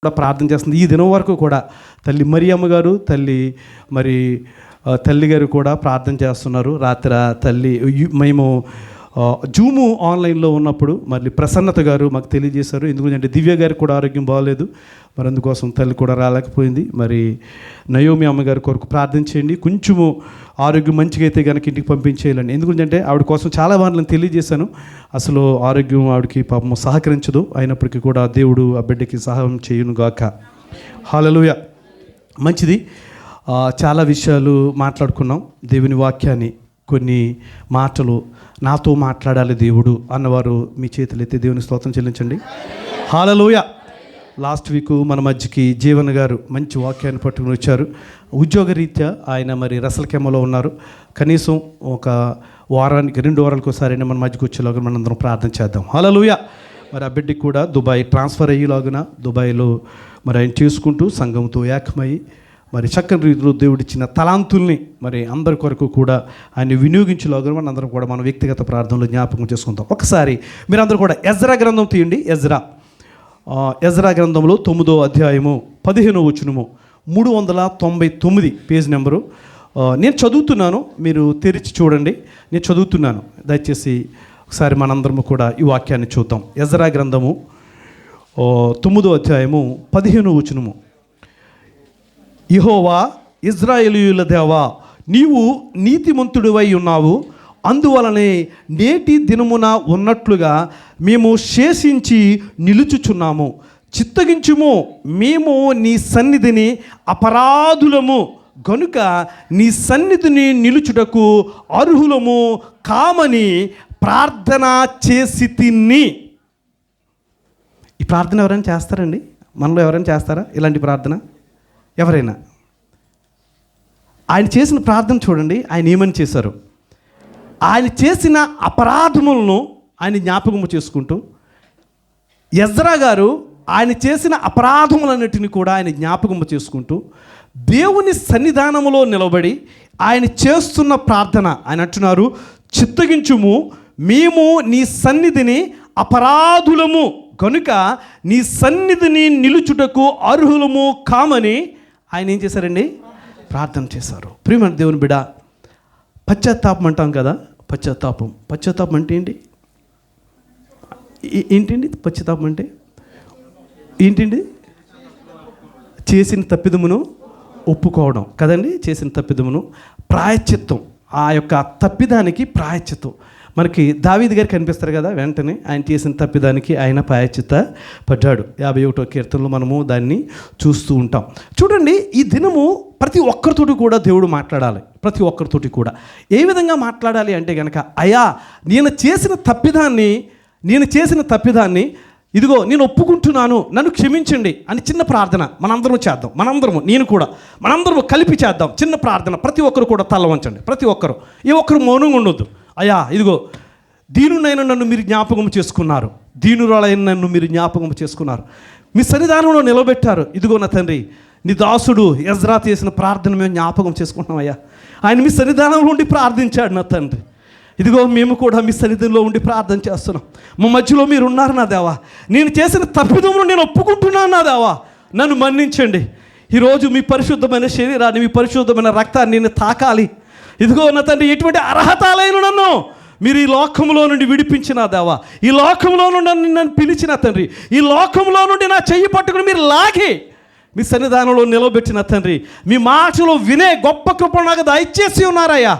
కూడా ప్రార్థన చేస్తుంది. ఈ దినం వరకు కూడా తల్లి మరియమ్మ గారు, తల్లి గారు కూడా ప్రార్థన చేస్తున్నారు. రాత్రి తల్లి మేము జూము ఆన్లైన్లో ఉన్నప్పుడు మళ్ళీ ప్రసన్నత గారు మాకు తెలియజేశారు. ఎందుకంటే దివ్య గారికి కూడా ఆరోగ్యం బాగోలేదు, మరి అందుకోసం తల్లి కూడా రాలేకపోయింది. మరి నయోమి అమ్మగారి కొరకు ప్రార్థన చేయండి, కొంచెము ఆరోగ్యం మంచిగా అయితే కనుక ఇంటికి పంపించేయాలండి. ఎందుకంటే ఆవిడ కోసం చాలా వారిని తెలియజేశాను. అసలు ఆరోగ్యం ఆవిడకి పాపం సహకరించదు, అయినప్పటికీ కూడా దేవుడు ఆ బిడ్డకి సహాయం చేయును గాక. హల్లెలూయా. మంచిది. చాలా విషయాలు మాట్లాడుకున్నాం. దేవుని వాక్యాన్ని కొన్ని మాటలు నాతో మాట్లాడాలి దేవుడు అన్నవారు మీ చేతులు ఎత్తి దేవుని స్తోత్రం చెల్లించండి. హల్లెలూయా. లాస్ట్ వీక్ మన మధ్యకి జీవన్ గారు మంచి వాక్యాన్ని పట్టుకుని వచ్చారు. ఉద్యోగరీత్యా ఆయన మరి రసలకెమ్మలో ఉన్నారు. కనీసం ఒక వారానికి 2 వారాలకు ఒకసారి మన మధ్యకి వచ్చేలాగా మనందరం ప్రార్థన చేద్దాం. హల్లెలూయా. మరి ఆ బిడ్డకి కూడా దుబాయ్ ట్రాన్స్ఫర్ అయ్యేలాగున దుబాయ్లో మరి ఆయన చేసుకుంటూ సంఘంతో ఏకమై మరి చక్కని రీతిలో దేవుడిచ్చిన తలాంతుల్ని మరి అందరి కొరకు కూడా ఆయన వినియోగించేలాగా మనందరం కూడా మన వ్యక్తిగత ప్రార్థనలో జ్ఞాపకం చేసుకుంటాం. ఒకసారి మీరందరూ కూడా ఎజ్రా గ్రంథం తీయండి. ఎజ్రా గ్రంథంలో 9వ అధ్యాయము 15వ వచనము 399 పేజ్ నెంబరు. నేను చదువుతున్నాను, మీరు తెరిచి చూడండి. నేను చదువుతున్నాను, దయచేసి ఒకసారి మనందరము కూడా ఈ వాక్యాన్ని చూద్దాం. ఎజ్రా గ్రంథము 9వ అధ్యాయము 15వ వచనము. యెహోవా ఇశ్రాయేలీయుల దేవా, నీవు నీతిమంతుడివై ఉన్నావు, అందువలనే నేటి దినమున ఉన్నట్లుగా మేము శేషించి నిలుచుచున్నాము. చిత్తగించుము, మేము నీ సన్నిధిని అపరాధులము గనుక నీ సన్నిధిని నిలుచుటకు అర్హులము కామని ప్రార్థన చేసి తిని. ఈ ప్రార్థన ఎవరైనా చేస్తారండి? మనలో ఎవరైనా చేస్తారా ఇలాంటి ప్రార్థన? ఎవరైనా? ఆయన చేసిన ప్రార్థన చూడండి. ఆయన ఏమని చేశారు? ఆయన చేసిన అపరాధములను ఆయన జ్ఞాపకము చేసుకుంటూ, ఎజ్రా గారు ఆయన చేసిన అపరాధములన్నిటిని కూడా ఆయన జ్ఞాపకము చేసుకుంటూ దేవుని సన్నిధానములో నిలబడి ఆయన చేస్తున్న ప్రార్థన. ఆయన అంటున్నారు, చిత్తగించుము, మేము నీ సన్నిధిని అపరాధులము కనుక నీ సన్నిధిని నిలుచుటకు అర్హులము కామని ఆయన ఏం చేశారండి? ప్రార్థన చేశారు. ప్రియమైన దేవుని బిడ్డ, పశ్చాత్తాపం అంటాం కదా. పశ్చాత్తాపం అంటే ఏంటండి? పశ్చాత్తాపం అంటే ఏంటండి? చేసిన తప్పిదమును ఒప్పుకోవడం కదండి. చేసిన తప్పిదమును ప్రాయశ్చిత్తం, ఆ యొక్క తప్పిదానికి ప్రాయశ్చిత్తం. మనకి దావీదు గారు కనిపిస్తారు కదా, వెంటనే ఆయన చేసిన తప్పిదానికి ఆయన ప్రాయశ్చిత్త పడ్డాడు. 51వ కీర్తనలో మనము దాన్ని చూస్తూ ఉంటాం. చూడండి, ఈ దినము ప్రతి ఒక్కరితోటి కూడా దేవుడు మాట్లాడాలి. ప్రతి ఒక్కరితోటి కూడా ఏ విధంగా మాట్లాడాలి అంటే కనుక, అయ్యా నేను చేసిన తప్పిదాన్ని ఇదిగో నేను ఒప్పుకుంటున్నాను, నన్ను క్షమించండి అని చిన్న ప్రార్థన మనందరము చేద్దాం. మనందరము కలిపి చేద్దాం చిన్న ప్రార్థన. ప్రతి ఒక్కరు కూడా తల వంచండి. ప్రతి ఒక్కరు, ఏ ఒక్కరు మౌనంగా ఉండొద్దు. అయ్యా ఇదిగో దీనునైనా నన్ను మీరు జ్ఞాపకం చేసుకున్నారు, దీనురాలైన నన్ను మీరు జ్ఞాపకం చేసుకున్నారు, మీ సన్నిధానంలో నిలబెట్టారు. ఇదిగో నా తండ్రి, నీ దాసుడు ఎజ్రా చేసిన ప్రార్థన మేము జ్ఞాపకం చేసుకుంటున్నాం. అయ్యా ఆయన మీ సన్నిధానంలో ఉండి ప్రార్థించాడు నా తండ్రి. ఇదిగో మేము కూడా మీ సన్నిధిలో ఉండి ప్రార్థన చేస్తున్నాం. మా మధ్యలో మీరు ఉన్నారు నా దేవా. నేను చేసిన తప్పిదమును నేను ఒప్పుకుంటున్నాను నా దేవా, నన్ను మన్నించండి. ఈరోజు మీ పరిశుద్ధమైన శరీరాన్ని, మీ పరిశుద్ధమైన రక్తాన్ని నేను తాకాలి. ఇదిగో నా తండ్రి, ఎటువంటి అర్హత లేను నన్ను మీరు ఈ లోకంలో నుండి విడిపించిన దేవా, ఈ లోకంలో నుండి నన్ను పిలిచిన తండ్రి, ఈ లోకంలో నుండి నా చెయ్యి పట్టుకుని మీరు లాగి మీ సన్నిధానంలో నిలబెట్టిన తండ్రి, మీ మాటలు వినే గొప్ప కృప నాకు దయచేసి ఉన్నారయ్యా.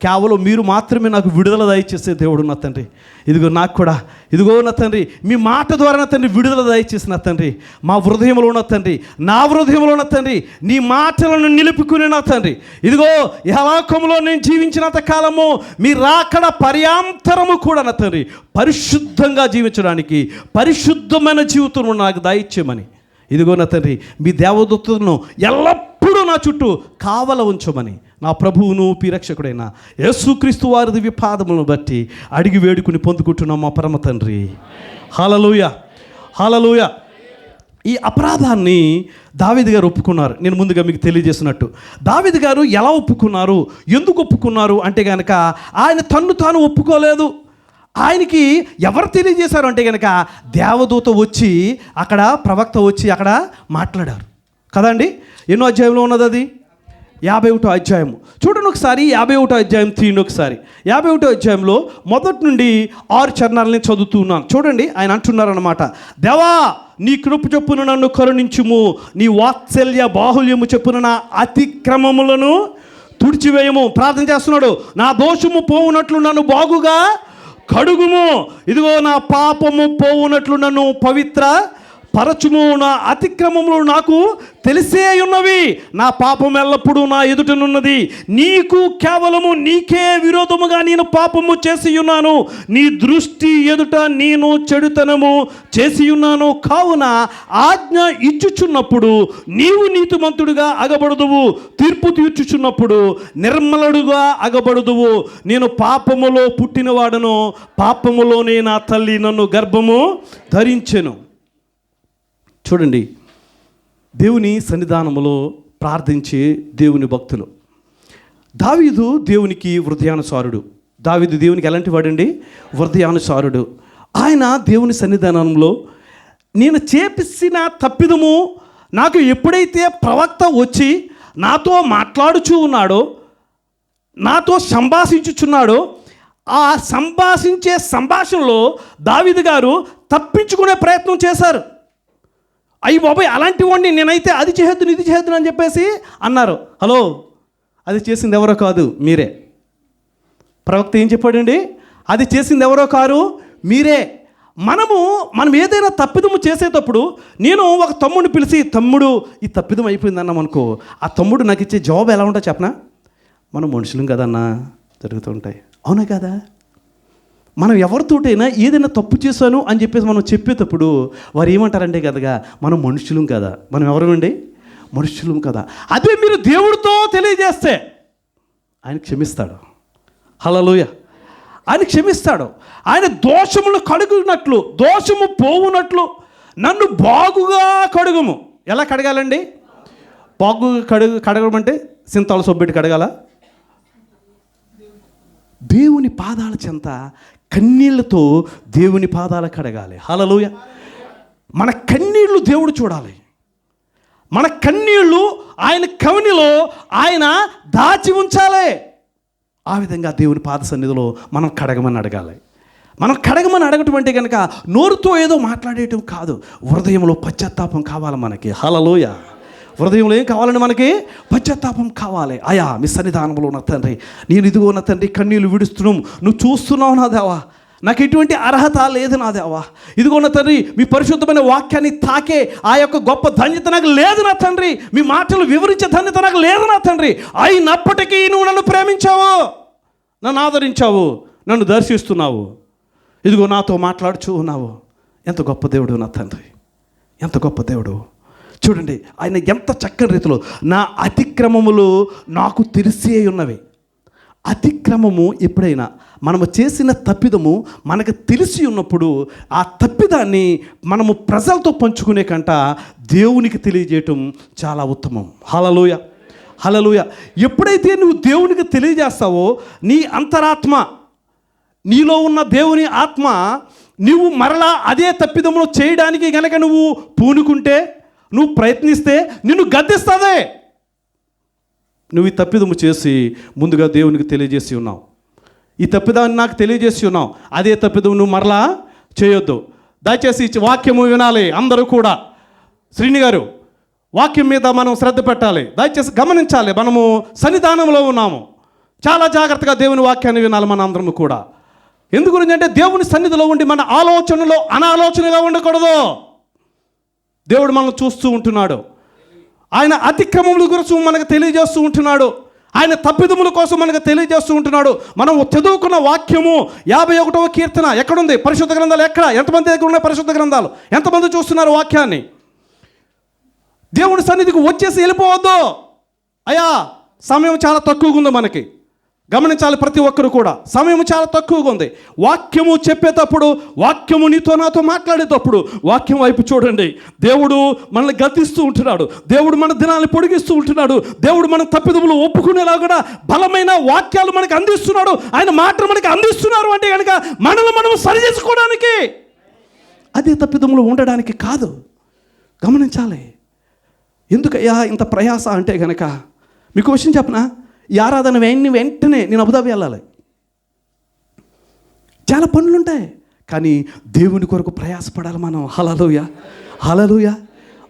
కేవలం మీరు మాత్రమే నాకు విడుదల దయచేసే దేవుడు నా తండ్రి. ఇదిగో నాకు కూడా ఇదిగో నా తండ్రి, మీ మాట ద్వారా నా తండ్రి విడుదల దయచేసిన తండ్రి, మా హృదయంలో ఉన్న తండ్రి, నా హృదయంలో ఉన్న తండ్రి, నీ మాటలను నిలుపుకునే నా తండ్రి, ఇదిగో ఈ లోకంలో నేను జీవించినంత కాలము మీ రాకడ పర్యాంతరము కూడా నా తండ్రి పరిశుద్ధంగా జీవించడానికి పరిశుద్ధమైన జీవితం నాకు దయచేయమని, ఇదిగో నా తండ్రి మీ దేవదూతలను ఎల్లప్పుడూ నా చుట్టూ కావల ఉంచమని నా ప్రభువును రక్షకుడైన యేసుక్రీస్తు వారి దివ్య పాదములను బట్టి అడిగి వేడుకుని పొందుకుంటున్నాం మా పరమ తండ్రి. హల్లెలూయా. ఈ అపరాధాన్ని దావీదు గారు ఒప్పుకున్నారు. నేను ముందుగా మీకు తెలియజేసినట్టు దావీదు గారు ఎలా ఒప్పుకున్నారు, ఎందుకు ఒప్పుకున్నారు అంటే కనుక ఆయన తన్ను తాను ఒప్పుకోలేదు. ఆయనకి ఎవరు తెలియజేశారు అంటే కనుక దేవదూత వచ్చి అక్కడ, ప్రవక్త వచ్చి అక్కడ మాట్లాడారు కదండి. ఎన్నో అధ్యాయంలో ఉన్నది అది? 51వ అధ్యాయము. చూడండి ఒకసారి 51వ అధ్యాయం తీయండి ఒకసారి. 51వ అధ్యాయంలో మొదటి నుండి 6 చరణాలని చదువుతున్నాను. చూడండి, ఆయన అంటున్నారన్నమాట, దేవా నీ కృప చొప్పున నన్ను కరుణించుము, నీ వాత్సల్య బాహుల్యము చొప్పున నా అతిక్రమములను తుడిచివేయము. ప్రార్థన చేస్తున్నాడు, నా దోషము పోవునట్లు నన్ను బాగుగా కడుగుము, ఇదిగో నా పాపము పోవునట్లు నన్ను పవిత్ర పరచుము, నా అతిక్రమములు నాకు తెలిసే ఉన్నవి, నా పాపం ఎల్లప్పుడూ నా ఎదుటనున్నది, నీకు కేవలము నీకే విరోధముగా నేను పాపము చేసి ఉన్నాను, నీ దృష్టి ఎదుట నేను చెడుతనము చేసి ఉన్నాను, కావున ఆజ్ఞ ఇచ్చుచున్నప్పుడు నీవు నీతిమంతుడుగా అగబడుదువు, తీర్పు తీర్చుచున్నప్పుడు నిర్మలుడుగా అగబడుదువు, నేను పాపములో పుట్టినవాడను, పాపములోనే నా తల్లి నన్ను గర్భము ధరించెను. చూడండి, దేవుని సన్నిధానములో ప్రార్థించే దేవుని భక్తులు. దావీదు దేవునికి హృదయానుసారుడు. దావీదు దేవునికి ఎలాంటి వాడండి? హృదయానుసారుడు. ఆయన దేవుని సన్నిధానంలో నేను చేసిన తప్పిదము నాకు ఎప్పుడైతే ప్రవక్త వచ్చి నాతో మాట్లాడుచూ ఉన్నాడో, నాతో సంభాషించుచున్నాడో, ఆ సంభాషించే సంభాషణలో దావీదు గారు తప్పించుకునే ప్రయత్నం చేశారు. అయ్యి బాబాయ్, అలాంటి వాడిని నేనైతే అది చేద్దును ఇది చేద్దును అని చెప్పేసి అన్నారు. హలో, అది చేసింది ఎవరో కాదు, మీరే. ప్రవక్త ఏం చెప్పాడండి? అది చేసింది ఎవరో కారు, మీరే. మనం ఏదైనా తప్పిదము చేసేటప్పుడు నేను ఒక తమ్ముడిని పిలిచి, తమ్ముడు ఈ తప్పిదం అయిపోయింది అన్నాం అనుకో, ఆ తమ్ముడు నాకు ఇచ్చే జవాబు ఎలా ఉంటుందో చెప్పనా? మనం మనుషులం కదన్నా, జరుగుతుంటాయి. అవునా కదా? మనం ఎవరితోటైనా ఏదైనా తప్పు చేశాను అని చెప్పేసి మనం చెప్పేటప్పుడు వారు ఏమంటారంటే కదగా, మనం మనుషులం కదా. మనం ఎవరమండి? మనుషులం కదా. అదే మీరు దేవుడితో తెలియజేస్తే ఆయన క్షమిస్తాడు. హల్లెలూయా. ఆయన క్షమిస్తాడు. ఆయన దోషములు కడుగునట్లు, దోషము పోవునట్లు నన్ను బాగుగా కడుగుము. ఎలా కడగాలండి? బాగుగా కడగమంటే సింతాల సొబ్బెట్టి కడగాల? దేవుని పాదాల చెంత కన్నీళ్లతో దేవుని పాదాల కడగాలి. హల్లెలూయా. మన కన్నీళ్లు దేవుడు చూడాలి. మన కన్నీళ్లు ఆయన కవనిలో ఆయన దాచి ఉంచాలి. ఆ విధంగా దేవుని పాద సన్నిధిలో మనం కడగమని అడగాలి. మనం కడగమని అడగటం అంటే కనుక నోరుతో ఏదో మాట్లాడేయటం కాదు, హృదయంలో పశ్చాత్తాపం కావాలి మనకి. హల్లెలూయా. హృదయంలో ఏం కావాలండి? మనకి పశ్చాత్తాపం కావాలి. అయా మీ సన్నిధానంలో ఉన్న తండ్రి, నేను ఇదిగో నా తండ్రి కన్నీళ్ళు విడుస్తున్నాం, నువ్వు చూస్తున్నావు నా దేవా, నాకు ఎటువంటి అర్హత లేదు నా దేవా, ఇదిగో నా తండ్రి మీ పరిశుద్ధమైన వాక్యాన్ని తాకే ఆ యొక్క గొప్ప ధన్యత నాకు లేదు నా తండ్రి, మీ మాటలు వివరించే ధన్యత నాకు లేదు నా తండ్రి, అయినప్పటికీ నువ్వు నన్ను ప్రేమించావు, నన్ను ఆదరించావు, నన్ను దర్శిస్తున్నావు, ఇదిగో నాతో మాట్లాడుచూ ఉన్నావు. ఎంత గొప్ప దేవుడు నా తండ్రి, ఎంత గొప్ప దేవుడు. చూడండి, ఆయన ఎంత చక్కని రీతిలో నా అతిక్రమములు నాకు తెలిసే ఉన్నవి. అతిక్రమము ఎప్పుడైనా మనము చేసిన తప్పిదము మనకు తెలిసి ఉన్నప్పుడు ఆ తప్పిదాన్ని మనము ప్రజలతో పంచుకునే కంట దేవునికి తెలియజేయటం చాలా ఉత్తమం. హల్లెలూయా. హల్లెలూయా. ఎప్పుడైతే నువ్వు దేవునికి తెలియజేస్తావో నీ అంతరాత్మ, నీలో ఉన్న దేవుని ఆత్మ, నువ్వు మరలా అదే తప్పిదమును చేయడానికి గనక నువ్వు పూనుకుంటే, నువ్వు ప్రయత్నిస్తే నిన్ను గద్దిస్తాదే. నువ్వు ఈ తప్పిదము చేసి ముందుగా దేవునికి తెలియజేసి ఉన్నావు, ఈ తప్పిదాన్ని నాకు తెలియజేసి ఉన్నావు, అదే తప్పిదము నువ్వు మరలా చేయొద్దు. దయచేసి వాక్యము వినాలి అందరూ కూడా. శ్రీని గారు, వాక్యం మీద మనం శ్రద్ధ పెట్టాలి. దయచేసి గమనించాలి, మనము సన్నిధానంలో ఉన్నాము, చాలా జాగ్రత్తగా దేవుని వాక్యాన్ని వినాలి మన అందరము కూడా. ఎందుకు అంటే దేవుని సన్నిధిలో ఉండి మన ఆలోచనలో అనాలోచనగా ఉండకూడదు. దేవుడు మనల్ని చూస్తూ ఉంటున్నాడు. ఆయన అతిక్రమముల గురించి మనకు తెలియజేస్తూ ఉంటున్నాడు. ఆయన తప్పిదముల కోసం మనకు తెలియజేస్తూ ఉంటున్నాడు. మనం చదువుకున్న వాక్యము 51వ కీర్తన ఎక్కడుంది? పరిశుద్ధ గ్రంథాలు ఎక్కడ? ఎంతమంది దగ్గర ఉన్నాయి పరిశుద్ధ గ్రంథాలు? ఎంతమంది చూస్తున్నారు వాక్యాన్ని? దేవుని సన్నిధికి వచ్చేసి వెళ్ళిపోవద్దు. అయ్యా సమయం చాలా తక్కువగా ఉంది మనకి, గమనించాలి ప్రతి ఒక్కరు కూడా. సమయం చాలా తక్కువగా ఉంది. వాక్యము చెప్పేటప్పుడు, వాక్యము నీతో నాతో మాట్లాడేటప్పుడు వాక్యం వైపు చూడండి. దేవుడు మనల్ని గతిస్తూ ఉంటున్నాడు. దేవుడు మన దినాన్ని పొడిగిస్తూ ఉంటున్నాడు. దేవుడు మన తప్పిదములు ఒప్పుకునేలా కూడా బలమైన వాక్యాలు మనకు అందిస్తున్నాడు. ఆయన మాటలు మనకు అందిస్తున్నారు అంటే కనుక మనల్ని మనం సరి చేసుకోవడానికి, అదే తప్పిదములు ఉండడానికి కాదు. గమనించాలి. ఎందుకయ్యా ఇంత ప్రయాస అంటే కనుక మీకు విషయం చెప్పనా, ఈ ఆరాధన వెంటనే నేను అబుదాబి వెళ్ళాలి. చాలా పనులు ఉంటాయి, కానీ దేవుని కొరకు ప్రయాసపడాలి మనం. హల్లెలూయా, హల్లెలూయా.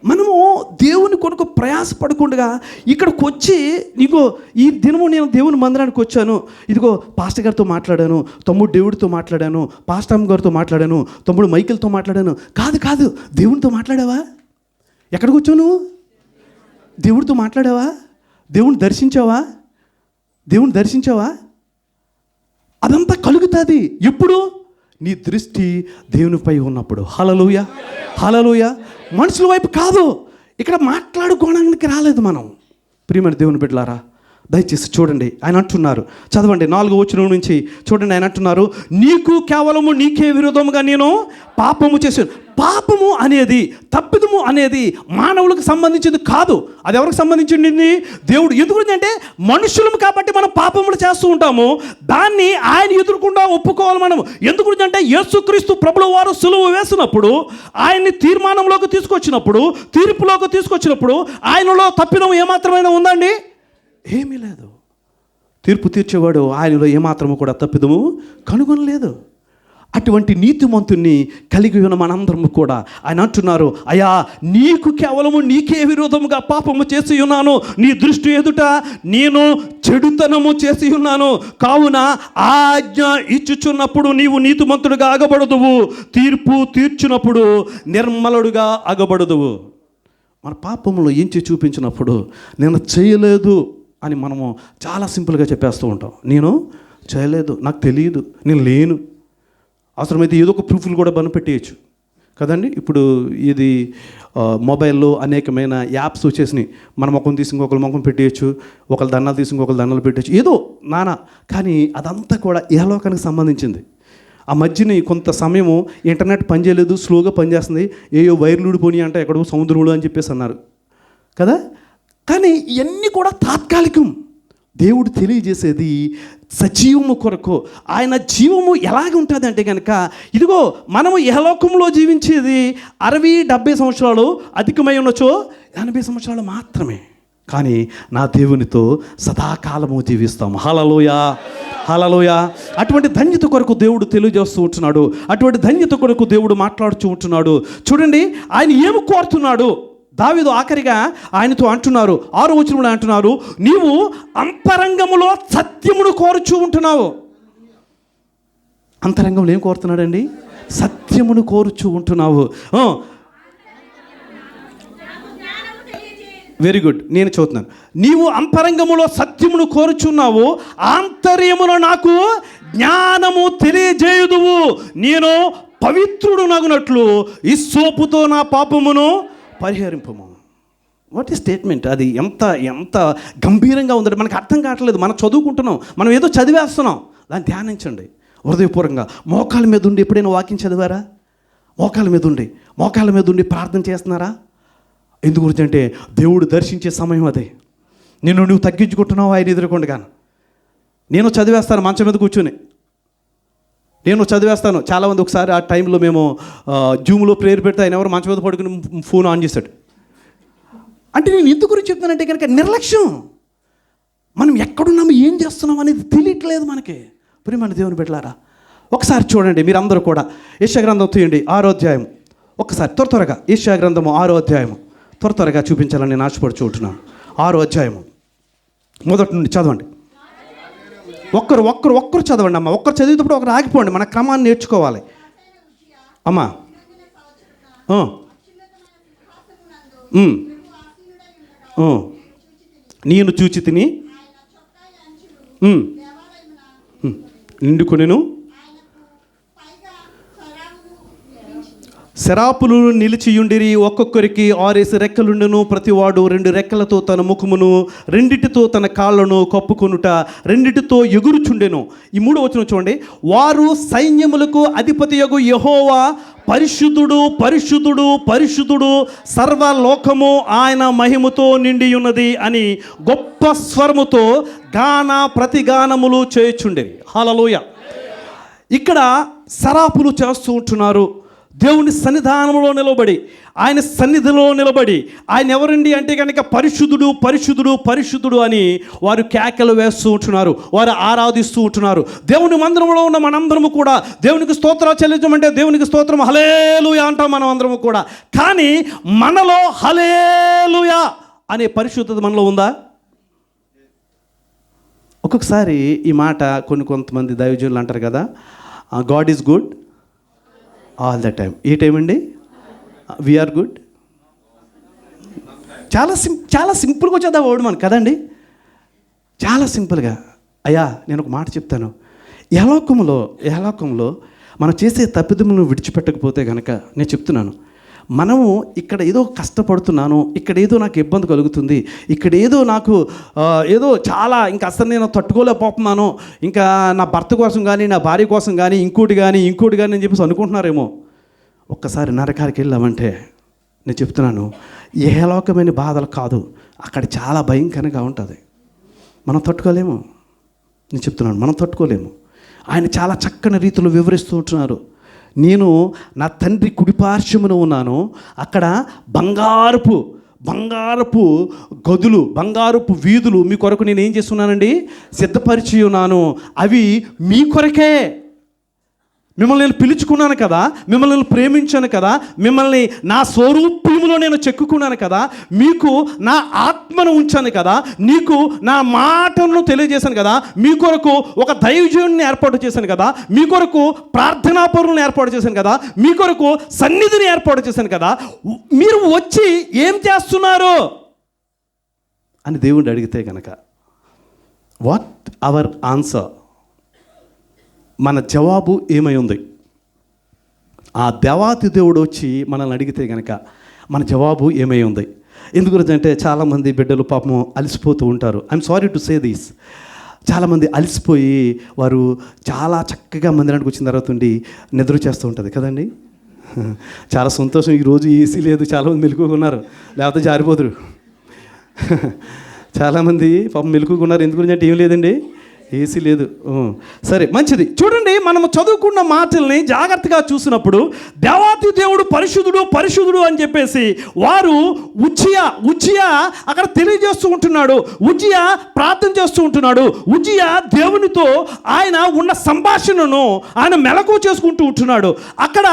మనము దేవుని కొరకు ప్రయాసపడకుండా ఇక్కడికి వచ్చి, ఇదిగో ఈ దినము నేను దేవుని మందిరానికి వచ్చాను, ఇదిగో పాస్టర్ గారితో మాట్లాడాను, తమ్ముడు దేవుడితో మాట్లాడాను, పాస్టర్ గారితో మాట్లాడాను, తమ్ముడు మైకిల్తో మాట్లాడాను. కాదు, దేవునితో మాట్లాడావా? ఎక్కడికి వచ్చావు నువ్వు? దేవుడితో మాట్లాడావా? దేవుని దర్శించావా? అదంతా కలుగుతుంది ఎప్పుడు? నీ దృష్టి దేవునిపై ఉన్నప్పుడు. హల్లెలూయా, హల్లెలూయా. మనుషుల వైపు కాదు. ఇక్కడ మాట్లాడుకోవడానికి రాలేదు మనం. ప్రియమైన దేవుని బిడ్డలారా, దయచేసి చూడండి. ఆయన అంటున్నారు, చదవండి 4వ వచనం నుంచి చూడండి. ఆయన అంటున్నారు, నీకే విరోధముగా నేను పాపము చేశాను. పాపము అనేది, తప్పిదము అనేది మానవులకు సంబంధించింది కాదు. అది ఎవరికి సంబంధించింది? దేవుడు. ఎందుకు అంటే మనుషులము కాబట్టి మనం పాపములు చేస్తూ ఉంటాము. దాన్ని ఆయన ఎదుర్కొండా ఒప్పుకోవాలి మనం. ఎందుకు అంటే యేసుక్రీస్తు ప్రభుల వారు సులువు వేసినప్పుడు, ఆయన్ని తీర్మానంలోకి తీసుకొచ్చినప్పుడు, తీర్పులోకి తీసుకొచ్చినప్పుడు ఆయనలో తప్పిదం ఏమాత్రమైనా ఉందండి? ఏమీ లేదు. తీర్పు తీర్చేవాడు ఆయనలో ఏమాత్రము కూడా తప్పిదము కనుగొనలేదు. అటువంటి నీతిమంతుణ్ణి కలిగి ఉన్న మనందరము కూడా ఆయన అంటున్నారు, అయ్యా నీకే విరోధముగా పాపము చేసి ఉన్నాను, నీ దృష్టి ఎదుట నేను చెడుతనము చేసి ఉన్నాను. కావున ఆజ్ఞ ఇచ్చుచున్నప్పుడు నీవు నీతిమంతుడుగా అగబడదువు, తీర్పు తీర్చినప్పుడు నిర్మలుడుగా అగబడదువు. మన పాపములు ఎంచి చూపించినప్పుడు నేను చేయలేదు అని మనము చాలా సింపుల్గా చెప్పేస్తూ ఉంటాం. నేను చేయలేదు, నాకు తెలియదు, నేను లేను. అవసరమైతే ఏదో ఒక ప్రూఫ్లు కూడా బనపెట్టేయచ్చు కదండి. ఇప్పుడు ఇది మొబైల్లో అనేకమైన యాప్స్ వచ్చేసినాయి. మన ముఖం తీసి ఇంకొకరు ముఖం పెట్టేయచ్చు, ఒకరు దండాలు తీసి ఇంకొకరు దండాలు పెట్టేయచ్చు, ఏదో నానా. కానీ అదంతా కూడా ఇహలోకానికి సంబంధించింది. ఆ మధ్యని కొంత సమయము ఇంటర్నెట్ పనిచేయలేదు, స్లోగా పనిచేస్తుంది, ఏయో వైర్లు ఊడిపోయి అంటే ఎక్కడో సముద్రంలో అని చెప్పేసి అన్నారు కదా. కానీ ఇవన్నీ కూడా తాత్కాలికం. దేవుడు తెలియజేసేది సజీవము కొరకు. ఆయన జీవము ఎలాగ ఉంటుంది అంటే కనుక, ఇదిగో మనము ఇహలోకంలో జీవించేది 60-70 సంవత్సరాలు, అధికమై ఉండొచ్చు 80 సంవత్సరాలు మాత్రమే. కానీ నా దేవునితో సదాకాలము జీవిస్తాము. హల్లెలూయా, హల్లెలూయా. అటువంటి ధన్యత కొరకు దేవుడు తెలియజేస్తూ ఉంటున్నాడు. అటువంటి ధన్యత కొరకు దేవుడు మాట్లాడుతూ ఉంటున్నాడు. చూడండి ఆయన ఏమి కోరుతున్నాడు. దావీదు ఆఖరిగా ఆయనతో అంటున్నారు, 6వ వచనంలో అంటున్నారు, నీవు అంతరంగములో సత్యమును కోరుచూ ఉంటున్నావు. అంతరంగంలో ఏం కోరుతున్నాడండి? సత్యమును కోరుచూ ఉంటున్నావు. Very good. నేను చూస్తున్నాను, నీవు అంతరంగములో సత్యమును కోరుచున్నావు, ఆంతర్యములో నాకు జ్ఞానము తెలియజేయుదువు. నేను పవిత్రుడు నగునట్లు ఇస్సోపుతో నా పాపమును పరిహరింపము. వాట్ ఈ స్టేట్మెంట్! అది ఎంత గంభీరంగా ఉందంటే మనకు అర్థం కావట్లేదు. మనం చదువుకుంటున్నాం, మనం ఏదో చదివేస్తున్నాం. దాన్ని ధ్యానించండి హృదయపూర్వకంగా. మోకాళ్ళ మీద ఉండి ఎప్పుడైనా వాక్యం చదివారా? మోకాళ్ళ మీద ఉండి ప్రార్థన చేస్తున్నారా? ఎందుకు గురించి అంటే దేవుడు దర్శించే సమయం అదే. నువ్వు తగ్గించుకుంటున్నావు ఆయన ఎదుర్కొండగాను. నేను చదివేస్తాను మంచం మీద కూర్చొని, నేను చదివేస్తాను. చాలామంది ఒకసారి ఆ టైంలో మేము జూమ్లో ప్రేయర్ పెడితే ఆయన ఎవరు మంచం మీద పడుకుని ఫోన్ ఆన్ చేశాడు. అంటే నేను ఎందుకు గురించి చెప్తానంటే కనుక నిర్లక్ష్యం. మనం ఎక్కడున్నాము, ఏం చేస్తున్నాం అనేది తెలియట్లేదు మనకి. ప్రియమైన దేవుని బిడ్డలారా, ఒకసారి చూడండి మీరు అందరూ కూడా. యెషయా గ్రంథం తీయండి 6వ అధ్యాయం. ఒక్కసారి త్వరగా యెషయా గ్రంథము 6వ అధ్యాయము త్వరగా చూపించాలని నేను ఆశపడుచుంటున్నాను. 6వ అధ్యాయము మొదటి నుండి చదవండి. ఒక్కరు చదవండి అమ్మ. ఒక్కరు చదివేటప్పుడు ఒకరు ఆగిపోండి. మన క్రమాన్ని నేర్చుకోవాలి అమ్మా. నేను చూచి తిని నిండుకొనెను, శరాపులు నిలిచియుండిరి, ఒక్కొక్కరికి 6 రెక్కలుండును, ప్రతివాడు 2 రెక్కలతో తన ముఖమును, 2 తన కాళ్ళను కప్పుకొనుట, 2 ఎగురుచుండెను. ఈ 3వ వచనం చూడండి. వారు సైన్యములకు అధిపతియగు యెహోవా పరిశుద్ధుడు పరిశుద్ధుడు పరిశుద్ధుడు, సర్వలోకము ఆయన మహిమతో నిండి ఉన్నది అని గొప్ప స్వరముతో ప్రతిగానములు చేయుచుండేవి. హల్లెలూయా. ఇక్కడ సరాపులు చేస్తూ ఉంటున్నారు. దేవుని సన్నిధానంలో నిలబడి, ఆయన సన్నిధిలో నిలబడి, ఆయన ఎవరండి అంటే కనుక పరిశుద్ధుడు పరిశుద్ధుడు పరిశుద్ధుడు అని వారు కేకలు వేస్తూ ఉంటున్నారు, వారు ఆరాధిస్తూ ఉంటున్నారు. దేవుని మందిరంలో ఉన్న మనందరము కూడా దేవునికి స్తోత్రాలు చెల్లించమంటే దేవునికి స్తోత్రం హల్లెలూయా అంటాం మనం అందరము కూడా. కానీ మనలో హల్లెలూయా అనే పరిశుద్ధత మనలో ఉందా? ఒక్కొక్కసారి ఈ మాట కొంతమంది దైవజనులు అంటారు కదా, God is good all the time. ఏ టైం అండి? We are good. చాలా సింపుల్గా వచ్చేది ఆ వర్డ్ మనకు కదండి, చాలా సింపుల్గా. అయ్యా నేను ఒక మాట చెప్తాను, యహలోకంలో మనం చేసే తప్పిదములను విడిచిపెట్టకపోతే కనుక నేను చెప్తున్నాను, మనము ఇక్కడ ఏదో కష్టపడుతున్నాను, ఇక్కడ ఏదో నాకు ఇబ్బంది కలుగుతుంది, ఇక్కడ ఏదో నాకు ఏదో చాలా ఇంకా అసలు నేను తట్టుకోలేకపోతున్నాను, ఇంకా నా భర్త కోసం కానీ నా భార్య కోసం కానీ ఇంకోటి కానీ అని చెప్పేసి అనుకుంటున్నారేమో. ఒక్కసారి నరకానికి వెళ్ళామంటే నేను చెప్తున్నాను, ఏలోకమైన బాధలు కాదు, అక్కడ చాలా భయంకరంగా ఉంటుంది. మనం తట్టుకోలేము. నేను చెప్తున్నాను, మనం తట్టుకోలేము. ఆయన చాలా చక్కని రీతిలో వివరిస్తూ ఉంటున్నారు. నేను నా తండ్రి కుడిపార్శ్వమున ఉన్నాను, అక్కడ బంగారపు గదులు, బంగారపు వీధులు మీ కొరకు నేను ఏం చేస్తున్నానండి, సిద్ధపరిచి ఉన్నాను. అవి మీ కొరకే. మిమ్మల్ని నేను పిలుచుకున్నాను కదా, మిమ్మల్ని నేను ప్రేమించాను కదా, మిమ్మల్ని నా స్వరూపంలో నేను చెక్కుకున్నాను కదా, మీకు నా ఆత్మను ఉంచాను కదా, నీకు నా మాటను తెలియజేశాను కదా, మీ కొరకు ఒక దైవజనుడిని ఏర్పాటు చేశాను కదా, మీ కొరకు ప్రార్థనాపరులను ఏర్పాటు చేశాను కదా, మీ కొరకు సన్నిధిని ఏర్పాటు చేశాను కదా, మీరు వచ్చి ఏం చేస్తున్నారు అని దేవుడు అడిగితే కనుక వాట్ అవర్ ఆన్సర్? మన జవాబు ఏమై ఉంది? ఆ దేవాతి దేవుడు వచ్చి మనల్ని అడిగితే కనుక మన జవాబు ఏమై ఉంది? ఎందుకంటే చాలామంది బిడ్డలు పాపం అలసిపోతూ ఉంటారు. I'm sorry to say this. చాలామంది అలసిపోయి వారు చాలా చక్కగా మందిరానికి వచ్చిన తర్వాత ఉండి నిద్ర చేస్తూ ఉంటుంది కదండి. చాలా సంతోషం, ఈరోజు ఏసీ లేదు, చాలామంది మెలుకున్నారు, లేకపోతే జారిపోతురు. చాలామంది పాపం మెలుకున్నారు, ఎందుకంటే ఏం లేదండి, ఏసీ లేదు. సరే, మంచిది. చూడండి, మనము చదువుకున్న మాటల్ని జాగ్రత్తగా చూసినప్పుడు దేవాతి దేవుడు పరిశుద్ధుడు పరిశుద్ధుడు అని చెప్పేసి వారు ఉజ్జియా అక్కడ తెలియజేస్తూ ఉంటున్నాడు. ఉజ్జియా ప్రార్థన చేస్తూ ఉంటున్నాడు. ఉజ్జియా దేవునితో ఆయన ఉన్న సంభాషణను ఆయన మెలకువ చేసుకుంటూ ఉంటున్నాడు. అక్కడ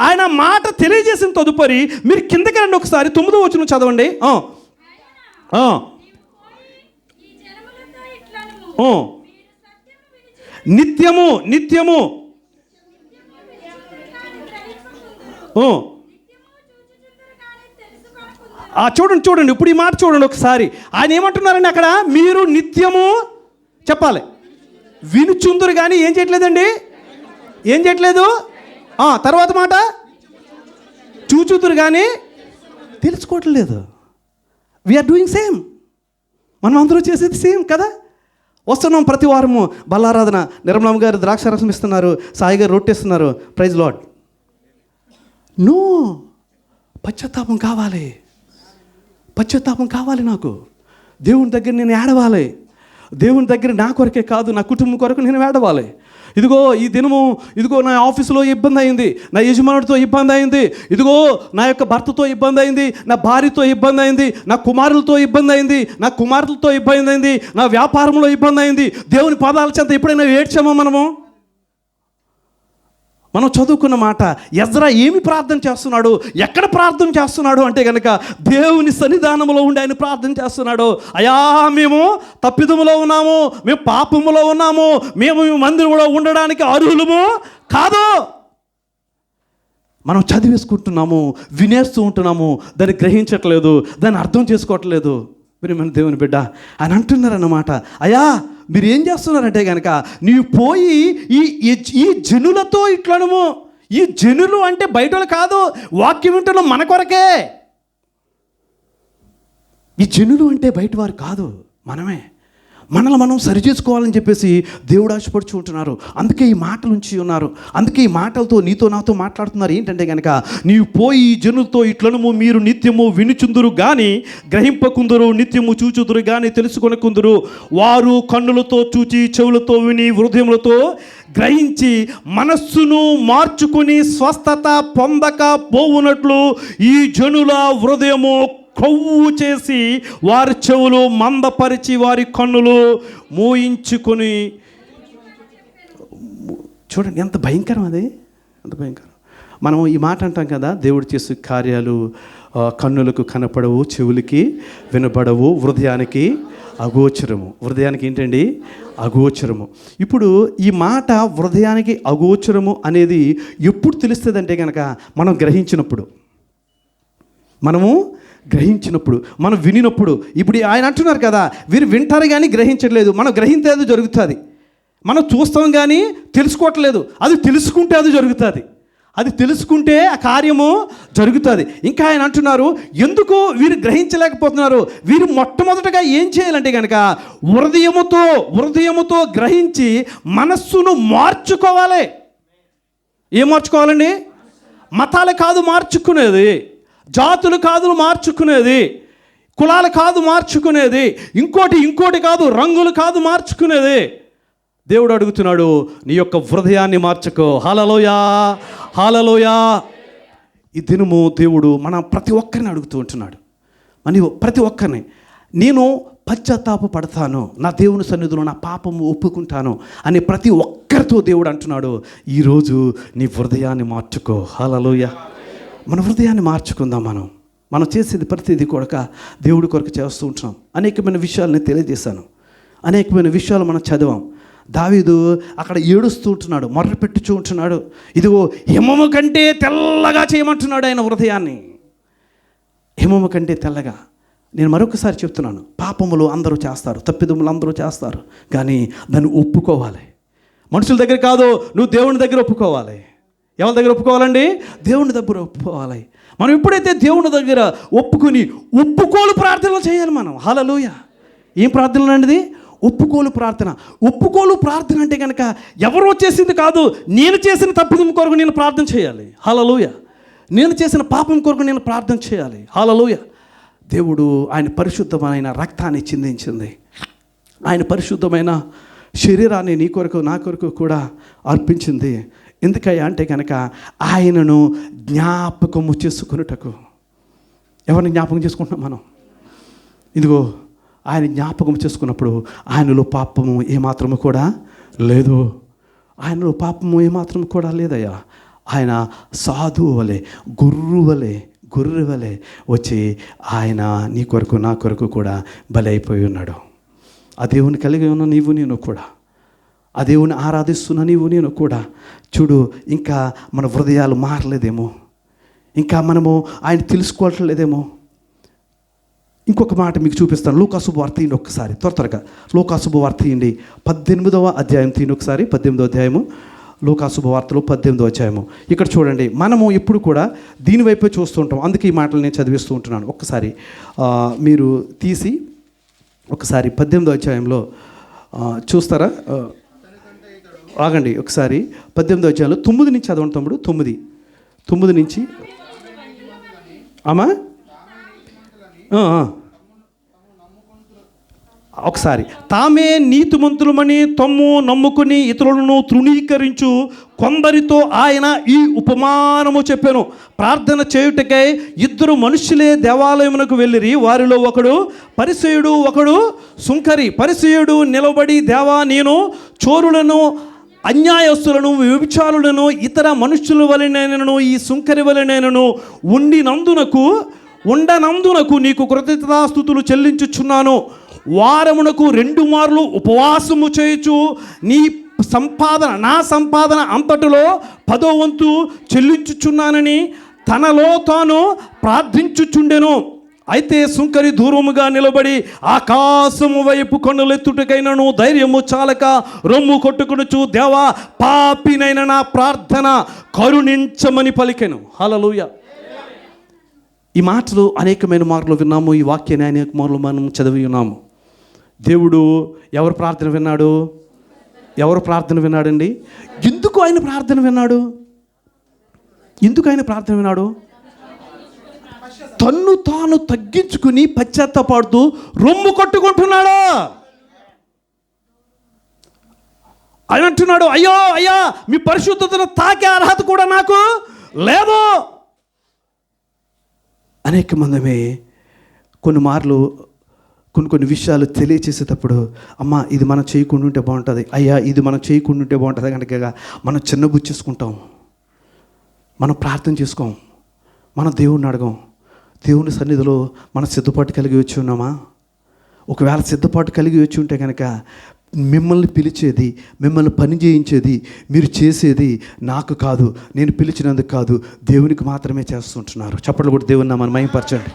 ఆయన మాట తెలియజేసిన తదుపరి మీరు కిందకి రండి ఒకసారి, 9వ వచనం చదవండి. నిత్యము చూడండి ఇప్పుడు ఈ మాట చూడండి ఒకసారి. ఆయన ఏమంటున్నారండి అక్కడ? మీరు నిత్యము చెప్పాలి, వినుచుందురు కానీ ఏం చేయట్లేదండి, ఏం చేయట్లేదు. తర్వాత మాట చూచుదురు కానీ తెలుసుకోవట్లేదు. వీఆర్ డూయింగ్ సేమ్, మనం అందరూ చేసేది సేమ్ కదా. వస్తున్నాం ప్రతి వారము బల్లారాధన, నిర్మలమ్మ గారు ద్రాక్షారసం ఇస్తున్నారు, సాయి గారు రొట్టెస్తున్నారు, ప్రైజ్ లార్డ్. నో, పశ్చాత్తాపం కావాలి నాకు. దేవుని దగ్గర నేను ఏడవాలి. దేవుని దగ్గర నా కొరకే కాదు, నా కుటుంబం కొరకు నేను ఏడవాలి. ఇదిగో ఈ దినము, ఇదిగో నా ఆఫీసులో ఇబ్బంది అయింది, నా యజమానుడితో ఇబ్బంది అయింది, ఇదిగో నా యొక్క భర్తతో ఇబ్బంది అయింది, నా భార్యతో ఇబ్బంది అయింది, నా కుమారులతో ఇబ్బంది అయింది, నా కుమారులతో ఇబ్బంది అయింది, నా వ్యాపారంలో ఇబ్బంది అయింది. దేవుని పాదాల చెంత ఎప్పుడైనా ఏడ్చామో మనం చదువుకున్న మాట. ఎజ్రా ఏమి ప్రార్థన చేస్తున్నాడు, ఎక్కడ ప్రార్థన చేస్తున్నాడు అంటే కనుక దేవుని సన్నిధానంలో ఉండి ఆయన ప్రార్థన చేస్తున్నాడు. అయా, మేము తప్పిదములో ఉన్నాము, మేము పాపములో ఉన్నాము, మేము మందిరంలో ఉండడానికి అర్హులము కాదు. మనం చదివేసుకుంటున్నాము, వినేస్తూ ఉంటున్నాము, దాన్ని గ్రహించట్లేదు, దాన్ని అర్థం చేసుకోవట్లేదు. ప్రియమైన దేవుని బిడ్డ ఆయన అంటున్నారన్నమాట, అయ్యా మీరు ఏం చేస్తున్నారంటే కనుక నీవు పోయి ఈ జనులతో ఇట్లనము, ఈ జనులు అంటే బయట వాళ్ళు కాదు, వాక్యం వింటున్న మన కొరకే. ఈ జనులు అంటే బయట వారు కాదు, మనమే. మనల్ని మనం సరిచేసుకోవాలని చెప్పేసి దేవుడు ఆశపడుచు ఉంటున్నారు. అందుకే ఈ మాటలు ఉంచి ఉన్నారు. అందుకే ఈ మాటలతో నీతో నాతో మాట్లాడుతున్నారు. ఏంటంటే కనుక, నీవు పోయి ఈ జనులతో ఇట్లనము మీరు నిత్యము వినుచుందురు కానీ గ్రహింపకుందురు, నిత్యము చూచుదురు కానీ తెలుసుకొనకుందురు. వారు కన్నులతో చూచి, చెవులతో విని, హృదయములతో గ్రహించి మనస్సును మార్చుకుని స్వస్థత పొందక పోవునట్లు ఈ జనుల హృదయము కొవ్వు చేసి వారి చెవులు మందపరిచి వారి కన్నులు మూయించుకొని. చూడండి ఎంత భయంకరం అది, ఎంత భయంకరం. మనం ఈ మాట అంటాం కదా, దేవుడు చేసే కార్యాలు కన్నులకు కనపడవు, చెవులకి వినపడవు, హృదయానికి అగోచరము. హృదయానికి ఏంటండి? అగోచరము. ఇప్పుడు ఈ మాట హృదయానికి అగోచరము అనేది ఎప్పుడు తెలుస్తుంది అంటే కనుక, మనం గ్రహించినప్పుడు, మనం వినినప్పుడు. ఇప్పుడు ఆయన అంటున్నారు కదా, వీరు వింటారు కానీ గ్రహించట్లేదు. మనం గ్రహింతే అది జరుగుతుంది. మనం చూస్తాం కానీ తెలుసుకోవట్లేదు. అది తెలుసుకుంటే అది జరుగుతుంది. అది తెలుసుకుంటే ఆ కార్యము జరుగుతుంది. ఇంకా ఆయన అంటున్నారు, ఎందుకు వీరు గ్రహించలేకపోతున్నారు? వీరు మొట్టమొదటగా ఏం చేయాలంటే కనుక, హృదయముతో గ్రహించి మనస్సును మార్చుకోవాలి. ఏం మార్చుకోవాలండి? మతాలు కాదు మార్చుకునేది, జాతులు కాదు మార్చుకునేది, కులాలు కాదు మార్చుకునేది, ఇంకోటి కాదు, రంగులు కాదు మార్చుకునేది. దేవుడు అడుగుతున్నాడు, నీ యొక్క హృదయాన్ని మార్చుకో. హల్లెలూయా, హల్లెలూయా. ఈ దినము దేవుడు మన ప్రతి ఒక్కరిని అడుగుతూ ఉంటున్నాడు. ప్రతి ఒక్కరిని, నేను పశ్చాత్తాప పడతాను, నా దేవుని సన్నిధిలో నా పాపము ఒప్పుకుంటాను అని ప్రతి ఒక్కరితో దేవుడు అంటున్నాడు, ఈరోజు నీ హృదయాన్ని మార్చుకో. హల్లెలూయా. మన హృదయాన్ని మార్చుకుందాం. మనం చేసేది ప్రతిదీ కొరక దేవుడి కొరకు చేస్తూ ఉంటున్నాం. అనేకమైన విషయాలని తెలియజేశాను, అనేకమైన విషయాలు మనం చదివాం. దావీదు అక్కడ ఏడుస్తూ ఉంటున్నాడు, మొర్ర పెట్టుచూ ఉంటున్నాడు. ఇదిగో హిమము కంటే తెల్లగా చేయమంటున్నాడు ఆయన హృదయాన్ని. హిమము కంటే తెల్లగా. నేను మరొకసారి చెప్తున్నాను, పాపములు అందరూ చేస్తారు, తప్పిదములు అందరూ చేస్తారు, కానీ దాన్ని ఒప్పుకోవాలి. మనుషుల దగ్గర కాదు, నువ్వు దేవుని దగ్గర ఒప్పుకోవాలి. ఎవరి దగ్గర ఒప్పుకోవాలండి? దేవుని దగ్గర ఒప్పుకోవాలి. మనం ఎప్పుడైతే దేవుని దగ్గర ఒప్పుకోలు ప్రార్థనలు చేయాలి మనం. హల్లెలూయా. ఏం ప్రార్థనలు అండి? ఒప్పుకోలు ప్రార్థన. ఒప్పుకోలు ప్రార్థన అంటే కనుక ఎవరో చేసింది కాదు, నేను చేసిన తప్పిదం కొరకు నేను ప్రార్థన చేయాలి. హల్లెలూయా. నేను చేసిన పాపం కొరకు నేను ప్రార్థన చేయాలి. హల్లెలూయా. దేవుడు ఆయన పరిశుద్ధమైన రక్తాన్ని చిందించింది, ఆయన పరిశుద్ధమైన శరీరాన్ని నీ కొరకు నా కొరకు కూడా అర్పించింది. ఎందుకయ్యా అంటే కనుక, ఆయనను జ్ఞాపకము చేసుకున్నటకు. ఎవరిని జ్ఞాపకం చేసుకుంటున్నాం మనం? ఇదిగో ఆయన జ్ఞాపకం చేసుకున్నప్పుడు ఆయనలో పాపము ఏమాత్రము కూడా లేదు. ఆయనలో పాపము ఏమాత్రము కూడా లేదయ్యా. ఆయన సాధువు వలె, గొర్రె వలె వచ్చి ఆయన నీ కొరకు నా కొరకు కూడా బలైపోయి ఉన్నాడు. ఆ దేవుని కలిగి ఉన్న నీవు నేను కూడా, ఆ దేవుని ఆరాధిస్తున్న నీవు నేను కూడా, చూడు, ఇంకా మన హృదయాలు మారలేదేమో, ఇంకా మనము ఆయన తెలుసుకోవట్లేదేమో. ఇంకొక మాట మీకు చూపిస్తాను. లూకా శుభవార్త తీయండి ఒక్కసారి, త్వరగా లూకా శుభవార్త తీయండి. 18వ అధ్యాయం తీయండి ఒకసారి. 18వ అధ్యాయము, లూకా శుభవార్తలో 18వ అధ్యాయము. ఇక్కడ చూడండి, మనము ఎప్పుడు కూడా దీనివైపే చూస్తూ ఉంటాం. అందుకే ఈ మాటలు నేను చదివిస్తూ ఉంటున్నాను. ఒక్కసారి మీరు తీసి ఒకసారి 18వ అధ్యాయంలో చూస్తారా? ఆగండి ఒకసారి. 18వ అధ్యాయంలో 9 నుంచి చదవండి తమ్ముడు. 9 నుంచి. అమ్మా ఒకసారి. తామే నీతిమంతులమని తమ్ము నమ్ముకుని ఇతరులను తృణీకరించు కొందరితో ఆయన ఈ ఉపమానము చెప్పాను. ప్రార్థన చేయుటకై 2 మనుషులే దేవాలయమునకు వెళ్ళిరి. వారిలో ఒకడు పరిసయ్యుడు, ఒకడు సుంకరి. పరిసయ్యుడు నిలబడి, దేవా, నేను చోరులను, అన్యాయస్తులను, వ్యభిచారులను, ఇతర మనుషుల వలెనైనను ఈ సుంకరి వలెనైనను ఉండనందునకు నీకు కృతజ్ఞతాస్తుతులు చెల్లించుచున్నాను. వారమునకు 2 మార్లు ఉపవాసము చేయుచు నా సంపాదన అంతటిలో 10వ వంతు చెల్లించుచున్నానని తనలో తాను ప్రార్థించుచుండెను. అయితే సుంకరి దూరముగా నిలబడి ఆకాశము వైపు కన్నులెత్తుటకైనను ధైర్యము చాలక రొమ్ము కొట్టుకొనుచు, దేవా పాపినైన నా ప్రార్థన కరుణించమని పలికెను. హల్లెలూయా. ఈ మాటలు అనేకమైన మార్లు విన్నాము. ఈ వాక్యాన్ని అనేక మార్లు మనం చదివి ఉన్నాము. దేవుడు ఎవరు ప్రార్థన విన్నాడు? ఎవరు ప్రార్థన విన్నాడండి? ఎందుకు ఆయన ప్రార్థన విన్నాడు? ఎందుకు ఆయన ప్రార్థన విన్నాడు? తన్ను తాను తగ్గించుకుని పశ్చాత్తాపడుతూ రొమ్ము కొట్టుకుంటున్నాడు. ఆయన అంటున్నాడు, అయ్యో అయ్యా, మీ పరిశుద్ధతను తాకే అర్హత కూడా నాకు లేదు. అనేక మందమే కొన్ని మార్లు కొన్ని విషయాలు తెలియచేసేటప్పుడు, అమ్మ ఇది మనం చేయకుండా ఉంటే బాగుంటుంది, అయ్యా ఇది మనం చేయకుండా ఉంటే బాగుంటుంది కనుక మనం చిన్నబుచ్చేసుకుంటాం. మనం ప్రార్థన చేసుకోం, మనం దేవుణ్ణి అడగం. దేవుని సన్నిధిలో మనం సిద్ధపాటు కలిగి వచ్చి ఉన్నామా? ఒకవేళ సిద్ధపాటు కలిగి వచ్చి ఉంటే కనుక మిమ్మల్ని పిలిచేది, మిమ్మల్ని పని చేయించేది, మీరు చేసేది నాకు కాదు, నేను పిలిచినందుకు కాదు, దేవునికి మాత్రమే చేస్తుంటున్నారు. చప్పట్లు కూడా దేవుని నామమున మహిమపరచండి.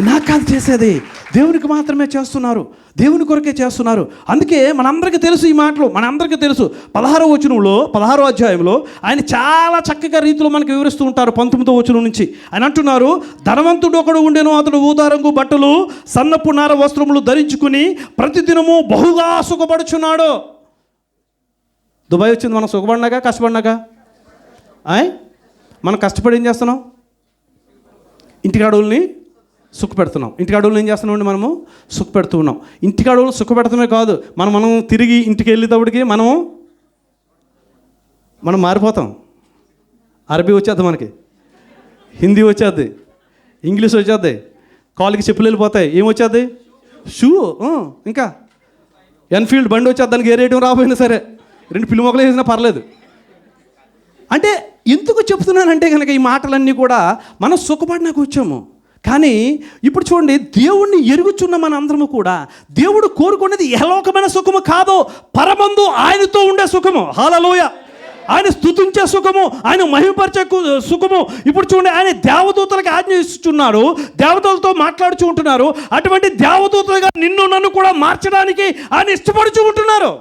నాకు కాదు చేసేది, దేవునికి మాత్రమే చేస్తున్నారు, దేవుని కొరకే చేస్తున్నారు. అందుకే మనందరికీ తెలుసు ఈ మాటలు, మనందరికీ తెలుసు. 16వ వచనంలో 16వ అధ్యాయంలో ఆయన చాలా చక్కగా రీతిలో మనకు వివరిస్తూ ఉంటారు. 19వ వచనం నుంచి ఆయన అంటున్నారు, ధనవంతుడు ఒకడు ఉండెను, అతడు ఊదారంగు బట్టలు సన్నపు నార వస్త్రములు ధరించుకుని ప్రతిదినము బహుగా సుఖపడుచున్నాడు. దుబాయ్ వచ్చింది మనం సుఖపడినాక కష్టపడినాక? మనం కష్టపడి ఏం చేస్తున్నాం? ఇంటికాడోళ్ళని సుఖపెడుతున్నాం. ఇంటికాడోళ్ళని ఏం చేస్తున్నామండి? మనము సుఖపెడుతూ ఉన్నాం. ఇంటికాడోళ్ళు సుఖపెడతామే కాదు, మనం తిరిగి ఇంటికి వెళ్ళేటప్పటికి మనం మారిపోతాం. అరబీ వచ్చేద్ది, మనకి హిందీ వచ్చేద్ది, ఇంగ్లీష్ వచ్చేద్ది, కాళ్ళకి చెప్పులు వెళ్ళిపోతాయి. ఏం వచ్చేద్ది? షూ. ఇంకా ఎన్ఫీల్డ్ బండి వచ్చేది, దానికి ఏ రేటింగ్ రాకపోయినా సరే 2 పిల్లి మొక్కలు వేసినా పర్లేదు. అంటే ఎందుకు చెప్తున్నానంటే కనుక ఈ మాటలన్నీ కూడా మనం సుఖపడినాక వచ్చాము. కానీ ఇప్పుడు చూడండి, దేవుణ్ణి ఎరుగుచున్న మన అందరము కూడా దేవుడు కోరుకునేది యహలోకమైన సుఖము కాదు, పరమందు ఆయనతో ఉండే సుఖము. హల్లెలూయా. ఆయన స్తుతించే సుఖము, ఆయన మహిమపరిచే సుఖము. ఇప్పుడు చూడండి, ఆయన దేవదూతలకు ఆజ్ఞ ఇస్తున్నారు, దేవతలతో మాట్లాడుచూ ఉంటున్నారు. అటువంటి దేవదూతలుగా నిన్ను నన్ను కూడా మార్చడానికి ఆయన ఇష్టపడుచూ ఉంటున్నారు.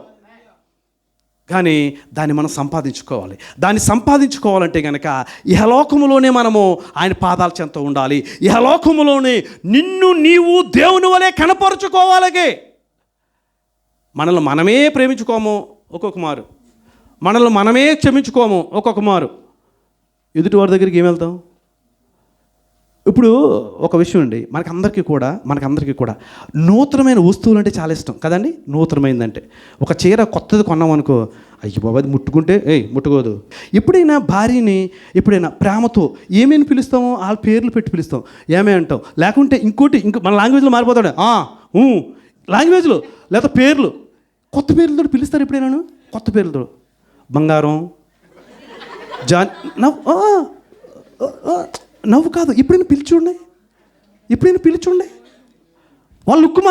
కానీ దాన్ని మనం సంపాదించుకోవాలి. దాన్ని సంపాదించుకోవాలంటే కనుక ఇహలోకములోనే మనము ఆయన పాదాల చెంత ఉండాలి. ఇహలోకములోనే నిన్ను నీవు దేవుని వలె కనపరుచుకోవాలి. మనల్ని మనమే ప్రేమించుకోము ఒక్కొక్క మారు, మనల్ని మనమే క్షమించుకోము ఒక్కొక్క మారు. ఎదుటి వారి దగ్గరికి ఏం వెళ్తాం? ఇప్పుడు ఒక విషయం అండి, మనకందరికీ కూడా నూతనమైన వస్తువులు అంటే చాలా ఇష్టం కదండి. నూతనమైందంటే ఒక చీర కొత్తది కొన్నాం అనుకో, అయ్యి బాబా అది ముట్టుకుంటే ముట్టుకోదు. ఎప్పుడైనా భార్యని ప్రేమతో ఏమేమి పిలుస్తామో వాళ్ళ పేర్లు పెట్టి పిలుస్తాం, ఏమే అంటాం. లేకుంటే ఇంకో మన లాంగ్వేజ్లో మారిపోతాడు, లాంగ్వేజ్లో లేదా పేర్లు, కొత్త పేర్లతో పిలుస్తారు. ఎప్పుడైనా కొత్త పేర్లతో బంగారం, జాన్, నవ్వు కాదు, ఎప్పుడైనా పిలిచుండే వాళ్ళ లుక్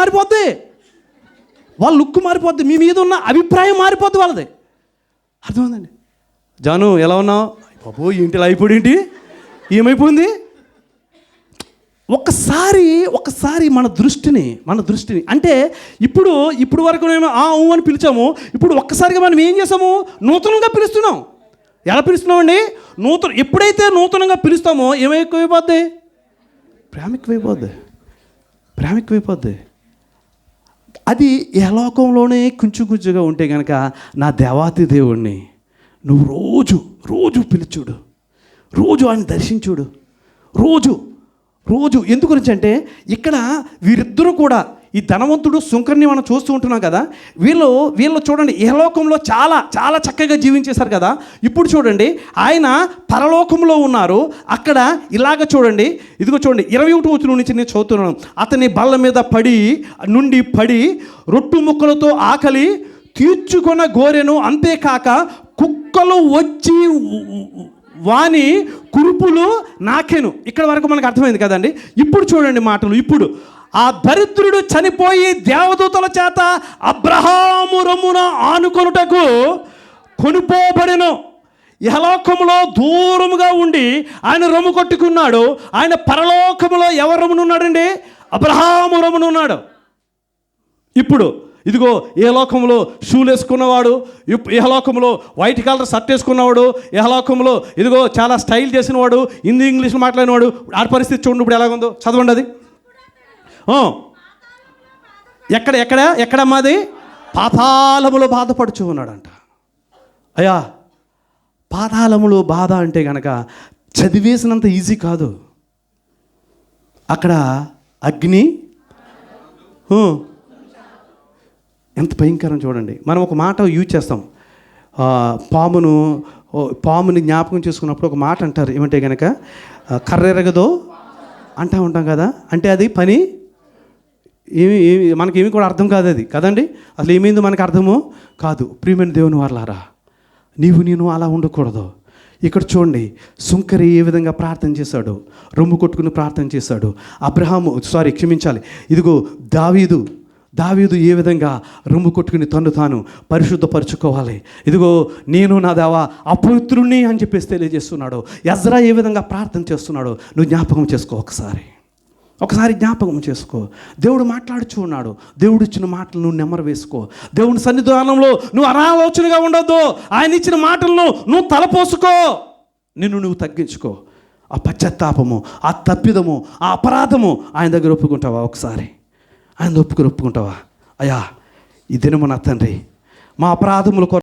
మారిపోద్ది, మీ మీద ఉన్న అభిప్రాయం మారిపోద్ది వాళ్ళది. అర్థమైందండి? జాను ఎలా ఉన్నావు? బాబో ఇంటి అయిపోయి ఏంటి, ఏమైపోయింది? ఒక్కసారి మన దృష్టిని అంటే ఇప్పుడు వరకు మేము అని పిలిచాము. ఇప్పుడు ఒక్కసారిగా మనం ఏం చేసాము? నూతనంగా పిలుస్తున్నాం. ఎలా పిలుస్తున్నామండి? ఎప్పుడైతే నూతనంగా పిలుస్తామో ఏమైపోయిపోద్ది? ప్రేమ ఎక్కువైపోద్ది. అది యహలోకంలోనే కొంచెంగా ఉంటే కనుక నా దేవాతి దేవుణ్ణి నువ్వు రోజు పిలుచుడు, రోజు ఆయన దర్శించుడు, రోజు ఎందుకు గురించి అంటే ఇక్కడ వీరిద్దరూ కూడా, ఈ ధనవంతుడు సుంకర్ని మనం చూస్తూ ఉంటున్నాం కదా, వీళ్ళు చూడండి ఇహలోకంలో చాలా చాలా చక్కగా జీవించేశారు కదా. ఇప్పుడు చూడండి ఆయన పరలోకంలో ఉన్నారు. అక్కడ ఇలాగ చూడండి, ఇదిగో చూడండి 21వ వచనం నుంచి నేను చదువుతున్నాను. అతని బల్ల మీద పడి రొట్టు ముక్కలతో ఆకలి తీర్చుకొన గోరెను, అంతేకాక కుక్కలు వచ్చి వాని కురుపులు నాకెను. ఇక్కడ వరకు మనకు అర్థమైంది కదండి. ఇప్పుడు చూడండి మాటలు. ఇప్పుడు ఆ దరిద్రుడు చనిపోయి దేవదూతల చేత అబ్రహాము రొమ్మున ఆనుకొనుటకు కొనుపోబడెను. యహలోకములో దూరముగా ఉండి ఆయన రొమ్ము కొట్టుకున్నాడు. ఆయన పరలోకములో ఎవరు రొమ్మునున్నాడండి? అబ్రహాము రొమ్మునున్నాడు. ఇప్పుడు ఇదిగో యహలోకంలో షూలు వేసుకున్నవాడు, యహలోకంలో వైట్ కలర్ షర్ట్ వేసుకున్నవాడు, యహలోకంలో ఇదిగో చాలా స్టైల్ చేసినవాడు, హిందీ ఇంగ్లీష్ మాట్లాడినవాడు, ఆ పరిస్థితి చూడండి ఇప్పుడు ఎలాగుందో. చదవండి అది. ఎక్కడమ్మాది? పాతాళములో బాధపడుచు ఉన్నాడంట. అయ్యా, పాతాళములో బాధ అంటే కనుక చదివేసినంత ఈజీ కాదు. అక్కడ అగ్ని, ఎంత భయంకరం చూడండి. మనం ఒక మాట యూజ్ చేస్తాం, పాముని జ్ఞాపకం చేసుకున్నప్పుడు ఒక మాట అంటారు, ఏమంటే కనుక కర్రెరగదో అంటూ ఉంటాం కదా. అంటే అది పని మనకేమి కూడా అర్థం కాదు అది కదండి. అసలు ఏమైందో మనకు అర్థమో కాదు. ప్రియమైన దేవుని వారలారా, నేను అలా ఉండకూడదు. ఇక్కడ చూడండి, సుంకరి ఏ విధంగా ప్రార్థన చేశాడు, రొమ్ము కొట్టుకుని ప్రార్థన చేశాడు. ఇదిగో దావీదు ఏ విధంగా రొమ్ము కొట్టుకుని తను తాను పరిశుద్ధపరచుకోవాలి. ఇదిగో నేను నా దేవా అపవిత్రుణ్ణి అని చెప్పేసి తెలియజేస్తున్నాడు. ఎజ్రా ఏ విధంగా ప్రార్థన చేస్తున్నాడు, నువ్వు జ్ఞాపకం చేసుకో. ఒకసారి జ్ఞాపకం చేసుకో. దేవుడు మాట్లాడుచూ ఉన్నాడు. దేవుడు ఇచ్చిన మాటలు నువ్వు నెమరు వేసుకో. దేవుని సన్నిధానంలో నువ్వు అనాలోచనగా ఉండొద్దు. ఆయన ఇచ్చిన మాటలను నువ్వు తలపోసుకో. నువ్వు తగ్గించుకో. ఆ పశ్చాత్తాపము, ఆ తప్పిదము, ఆ అపరాధము ఆయన దగ్గర ఒప్పుకుంటావా? ఒకసారి ఆయన ఒప్పుకుంటావా? అయ్యా, ఈ దినము నా తండ్రి, మా అపరాధముల